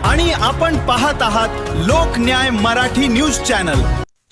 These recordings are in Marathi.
आणि आपण पाहत आहात लोकन्याय मराठी न्यूज चॅनल।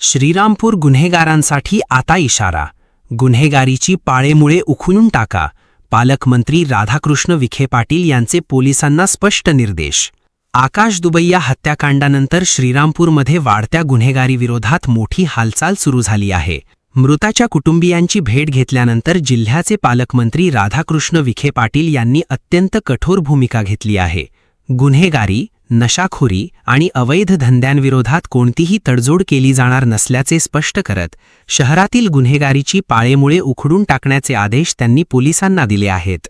श्रीरामपूर गुन्हेगारांसाठी आता इशारा। गुन्हेगारीची पाळेमुळे उखलून टाका। पालकमंत्री राधाकृष्ण विखे पाटील यांचे पोलिसांना स्पष्ट निर्देश। आकाश दुबैया हत्याकांडानंतर श्रीरामपूरमध्ये वाढत्या गुन्हेगारीविरोधात मोठी हालचाल सुरू झाली आहे। मृताच्या कुटुंबियांची भेट घेतल्यानंतर जिल्ह्याचे पालकमंत्री राधाकृष्ण विखे पाटील यांनी अत्यंत कठोर भूमिका घेतली आहे। गुन्हेगारी, नशाखोरी आणि अवैध धंद्यांविरोधात कोणतीही तडजोड केली जाणार नसल्याचे स्पष्ट करत शहरातील गुन्हेगारीची पाळेमुळे उखडून टाकण्याचे आदेश त्यांनी पोलिसांना दिले आहेत।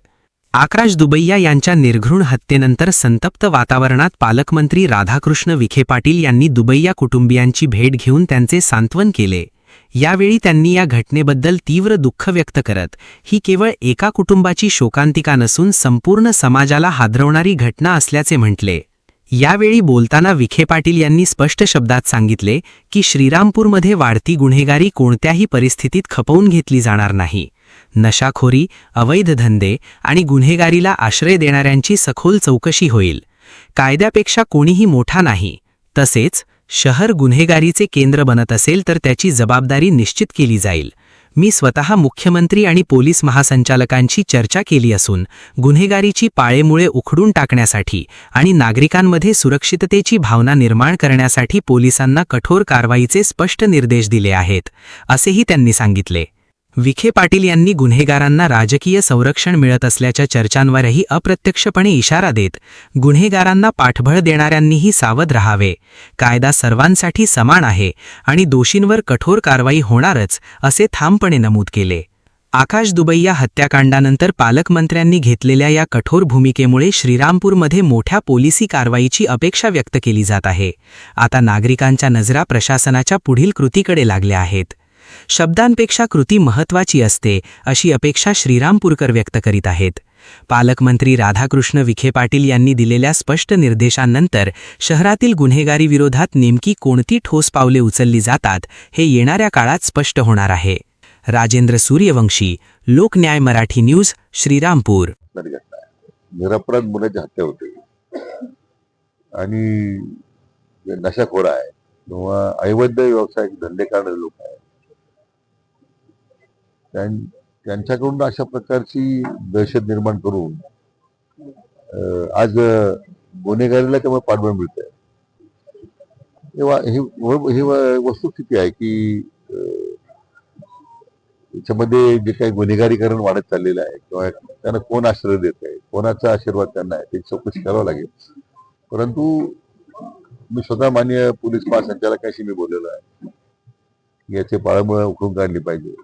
आकाश दुबैया यांच्या निर्घृण हत्येनंतर संतप्त वातावरणात पालकमंत्री राधाकृष्ण विखे पाटील यांनी दुबैया कुटुंबियांची भेट घेऊन त्यांचे सांत्वन केले। यावेळी त्यांनी या घटनेबद्दल तीव्र दुःख व्यक्त करत ही केवळ एका कुटुंबाची शोकांतिका नसून संपूर्ण समाजाला हादरवणारी घटना असल्याचे म्हटले। यावेळी बोलताना विखे पाटील यांनी स्पष्ट शब्दात सांगितले की श्रीरामपूरमध्ये वाढती गुन्हेगारी कोणत्याही परिस्थितीत खपवून घेतली जाणार नाही। नशाखोरी, अवैध धंदे आणि गुन्हेगारीला आश्रय देणाऱ्यांची सखोल चौकशी होईल। कायद्यापेक्षा कोणीही मोठा नाही। तसेच शहर गुन्हेगारीचे केंद्र बनत असेल तर त्याची जबाबदारी निश्चित केली जाईल। मी स्वतः मुख्यमंत्री आणि पोलीस महासंचालकांशी चर्चा केली असून गुन्हेगारीची पाळेमुळे उखडून टाकण्यासाठी आणि नागरिकांमध्ये सुरक्षिततेची भावना निर्माण करण्यासाठी पोलिसांना कठोर कारवाईचे स्पष्ट निर्देश दिले आहेत, असेही त्यांनी सांगितले। विखे पाटील यांनी गुन्हेगारांना राजकीय संरक्षण मिळत असल्याच्या चर्चांवरही अप्रत्यक्षपणे इशारा देत गुन्हेगारांना पाठबळ देणाऱ्यांनीही सावध राहावे। कायदा सर्वांसाठी समान आहे आणि दोषींवर कठोर कारवाई होणारच, असे ठामपणे नमूद केले। आकाश दुबैया हत्याकांडानंतर पालकमंत्र्यांनी घेतलेल्या या कठोर भूमिकेमुळे श्रीरामपूरमध्ये मोठ्या पोलिसी कारवाईची अपेक्षा व्यक्त केली जात आहे। आता नागरिकांच्या नजरा प्रशासनाच्या पुढील कृतीकडे लागल्या आहेत। शब्दांपेक्षा कृती महत्त्वाची असते, अशी अपेक्षा श्रीरामपूरकर व्यक्त करीत आहेत। पालकमंत्री राधाकृष्ण विखे पाटील यांनी दिलेल्या स्पष्ट निर्देशांनंतर शहरातील गुन्हेगारी विरोधात नेमकी कोणती ठोस पावले उचलली जातात हे येणाऱ्या काळात स्पष्ट होणार आहे। राजेंद्र सूर्यवंशी, लोकन्याय मराठी न्यूज, श्रीरामपूर। निरपराध मुलाची हत्या होते आणि नशाखोर आहे किंवा अवैध व्यवसाय धंदे करणारे लोक आहेत, त्यांच्याकडून अशा प्रकारची दहशत निर्माण करून आज गुन्हेगारीला त्यामुळे पाठबळ मिळतंय। तेव्हा ही वस्तुस्थिती आहे की त्याच्यामध्ये जे काही गुन्हेगारीकरण वाढत चाललेलं आहे किंवा त्यांना कोण आश्रय देत आहे, कोणाचा आशीर्वाद त्यांना आहे, त्याची चौकशी करावं लागेल। परंतु मी स्वतः माननीय पोलीस महासंचालकांशी मी बोललेलो आहे, याचे पाळेमुळे उखडून काढली पाहिजे।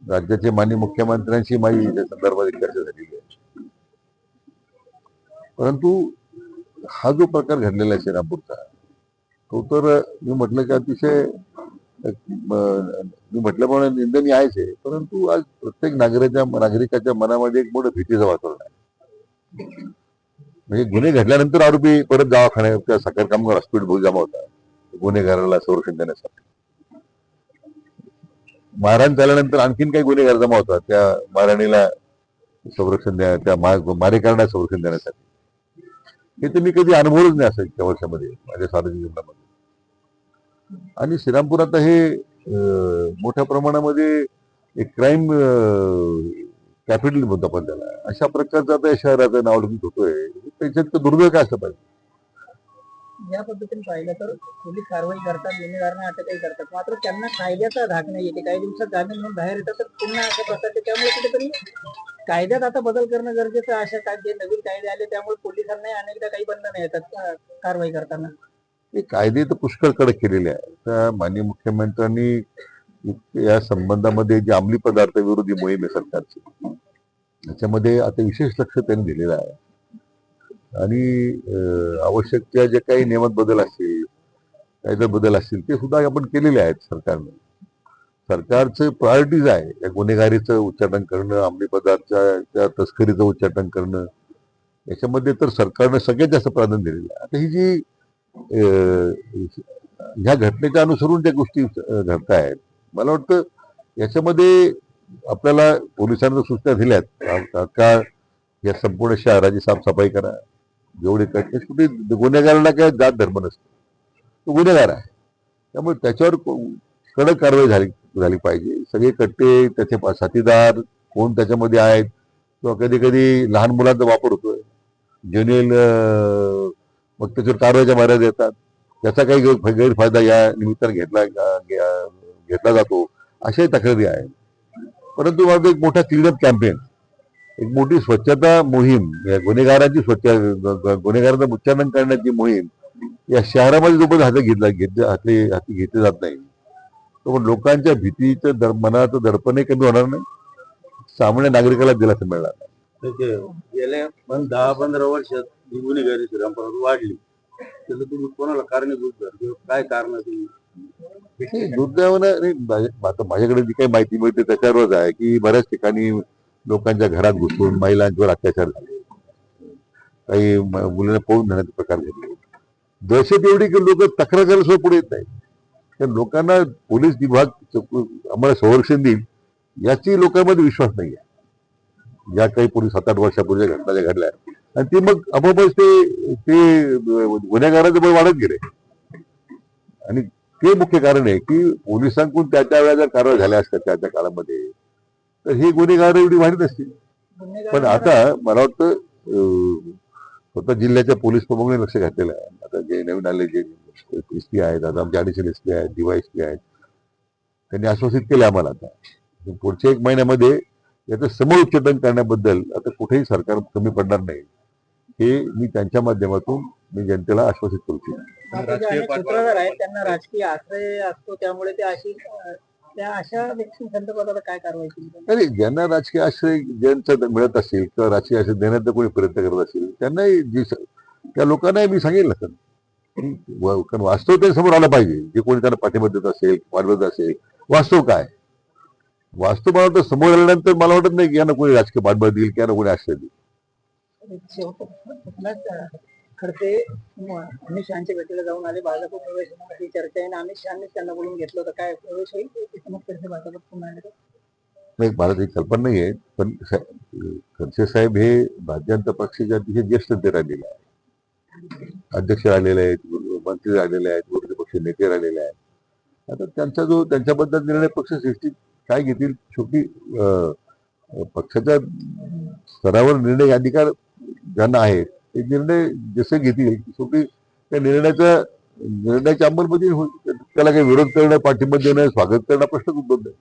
राज्याचे माननीय मुख्यमंत्र्यांशी माझी या संदर्भात चर्चा झालेली आहे। परंतु हा जो प्रकार घडलेला आहे श्रीरामपूरचा, तो तर मी म्हटलं की अतिशय मी म्हटल्याप्रमाणे निंदनीय आहेच आहे। परंतु आज प्रत्येक नागरिकाच्या मनामध्ये एक मोठं भीतीचं वातावरण आहे। म्हणजे गुन्हे घडल्यानंतर आरोपी परत दवाखान्यात साखर कामगार हॉस्पिटल जमा होता गुन्हेगाराला संरक्षण देण्यासाठी। मारहाण झाल्यानंतर आणखीन काही गुन्हेगार जमा होतात त्या मारहाणीला संरक्षण द्या, त्या मारेकरणाला संरक्षण देण्यासाठी। हे तर मी कधी अनुभवच नाही असं इतक्या वर्षामध्ये माझ्या सार्वजनिक जीवनामध्ये। आणि श्रीरामपूर आता हे मोठ्या प्रमाणामध्ये एक क्राईम कॅपिटल म्हणतो आपण त्याला, अशा प्रकारचं आता या शहराचं नावलौकिक होतोय। त्याच्यात दुर्दैव काय असं पाहिजे या पद्धतीने पाहिलं तर पोलीस कारवाई करतात, गुन्हेगारांना अटकही करतात, मात्र त्यांना कायद्याचा धाक नाही येते। काही दिवसात जामीन म्हणून बाहेर येतात तर पुन्हा अशा प्रकारचे, त्यामुळे कुठेतरी कायद्यात आता बदल करणं गरजेचं आहे। अशा काय जे नवीन कायदे आले त्यामुळे पोलिसांना अनेकदा काही बंधनं येतात कारवाई करताना। हे कायदे तर पुष्कळ कडक केलेले आहे। त्या माननीय मुख्यमंत्र्यांनी या संबंधामध्ये जे अंमली पदार्थ विरोधी मोहीम आहे सरकारची, त्याच्यामध्ये आता विशेष लक्ष त्यांनी दिलेलं आहे। आणि आवश्यक त्या जे काही नियमात बदल असतील, कायद्यात बदल असतील, ते सुद्धा आपण केलेले आहेत सरकारने। सरकारचं प्रायोरिटीज आहे या गुन्हेगारीचं उच्चाटन करणं, अंमली पदार्थाच्या तस्करीचं उच्चाटन करणं, याच्यामध्ये तर सरकारनं सगळ्यात जास्त प्राधान्य दिलेलं आहे। आता ही जी ह्या घटनेच्या अनुसरून ज्या गोष्टी घडत आहेत, मला वाटतं याच्यामध्ये आपल्याला पोलिसांना सूचना दिल्यात तात्काळ या संपूर्ण शहराची साफसफाई करा, जेवढे कट कुठे गुन्हेगारांना काय जात धर्म नसतो, तो गुन्हेगार आहे. त्यामुळे त्याच्यावर कडक कारवाई झाली पाहिजे. सगळे कट्टे, त्याचे साथीदार कोण त्याच्यामध्ये आहेत, किंवा कधी कधी लहान मुलांचा वापर होतोय, ज्युनियल मग त्याच्यावर कारवाईच्या मर्यादा येतात, त्याचा काही गैरफायदा या निमित्ताने घेतला जातो, अशाही तक्रारी आहेत. परंतु माझं एक मोठा क्लीनअप कॅम्पेन, एक मोठी स्वच्छता मोहीम, गुन्हेगारांची गुन्हेगारांचं उच्चारण करण्याची मोहीम या शहरामध्ये जोपर्यंत हाती घेतली जात नाही, तो पण लोकांच्या भीतीचं मनाचं दडपणही कमी होणार नाही, सामान्य नागरिकाला दिलासा मिळणार नाही. गेल्या 10-15 वर्षात जी गुन्हेगारी श्रीरामपुरात वाढली, त्याचं तुम्ही कोणाला कारणीभूत धरता? काय कारण दुर्दैवानं आता माझ्याकडे जी काही माहिती मिळते त्याच्यावरच आहे की बऱ्याच ठिकाणी लोकांच्या घरात घुसून महिलांवर अत्याचार झाले, काही मुलांना पळून नेण्याचे प्रकार घडले. दहशत एवढी की लोक तक्रार करायला सुद्धा पुढे येत नाही. तर लोकांना पोलीस विभाग आम्हाला संरक्षण देईल याची लोकांमध्ये विश्वास नाही आहे. ज्या काही पूर्वी 7-8 वर्षापूर्वीच्या घटना ज्या घडल्या, आणि ते मग आपोआपच ते गुन्हेगारांचे बळ वाढत गेले. आणि ते मुख्य कारण आहे की पोलिसांकडून त्या वेळेला जर कारवाई झाल्या असतात त्या काळामध्ये, तर हे गुन्हेगार एवढी वाढत असतील. पण आता मला वाटतं स्वतः जिल्ह्याच्या पोलीस प्रमुखांनी लक्ष घातलेलं आहे. आता जे नवीन आले जे एसपी आहेत, आता आमचे ॲडिशनल एसपी आहेत, DYSP आहेत, त्यांनी आश्वासित केले आम्हाला आता पुढच्या 1 महिन्यामध्ये याचं समोर उच्चाटन करण्याबद्दल आता कुठेही सरकार कमी पडणार नाही, हे मी त्यांच्या माध्यमातून मी जनतेला आश्वासित करू इच्छितो. सूत्रधार आहेत, त्यांना राजकीय आश्रय असतो, त्यामुळे ते अशा व्यक्तींसंदर्भात काय कारवाई केली? अरे ज्यांना राजकीय आश्रय ज्यांचा मिळत असेल किंवा राजकीय आश्रय देण्याचा कोणी प्रयत्न करत असेल त्यांनाही त्या लोकांनाही मी सांगेल ना, कारण वास्तव ते समोर आलं पाहिजे. जे कोणी त्यांना पाठिंबा देत असेल, पाठवत असेल, वास्तव काय वास्तव मला वाटतं समोर आल्यानंतर मला वाटत नाही की यांना कोणी राजकीय पाठबळ देईल की यांना कोणी आश्रय देईल. खडसे अमित शहाच्या भेटीला जाऊन आले, भाजप प्रवेशाची चर्चा आहे, अमित शहाने त्यांना बोलून घेतलं होतं, काय प्रवेश होईल? भाजपात पुन्हा आले नाही, मला काही कल्पना नाही आहे. पण खडसे साहेब हे भारतीय जनता पक्षाचे अतिशय ज्येष्ठ नेते राहिलेले आहेत, अध्यक्ष राहिलेले आहेत, मंत्री राहिलेले आहेत, विरोधी पक्ष नेते राहिलेले आहेत. आता त्यांच्याबद्दल निर्णय पक्ष सृष्टी काय घेतील, शेवटी पक्षाच्या स्तरावर निर्णय अधिकार ज्यांना आहे ते निर्णय जसे घेतील शेवटी त्या निर्णयाच्या अंमलबजावणी होईल. त्याला काही विरोध करणं, पाठिंबा देणं, स्वागत करणं प्रश्नच उद्भवत नाही.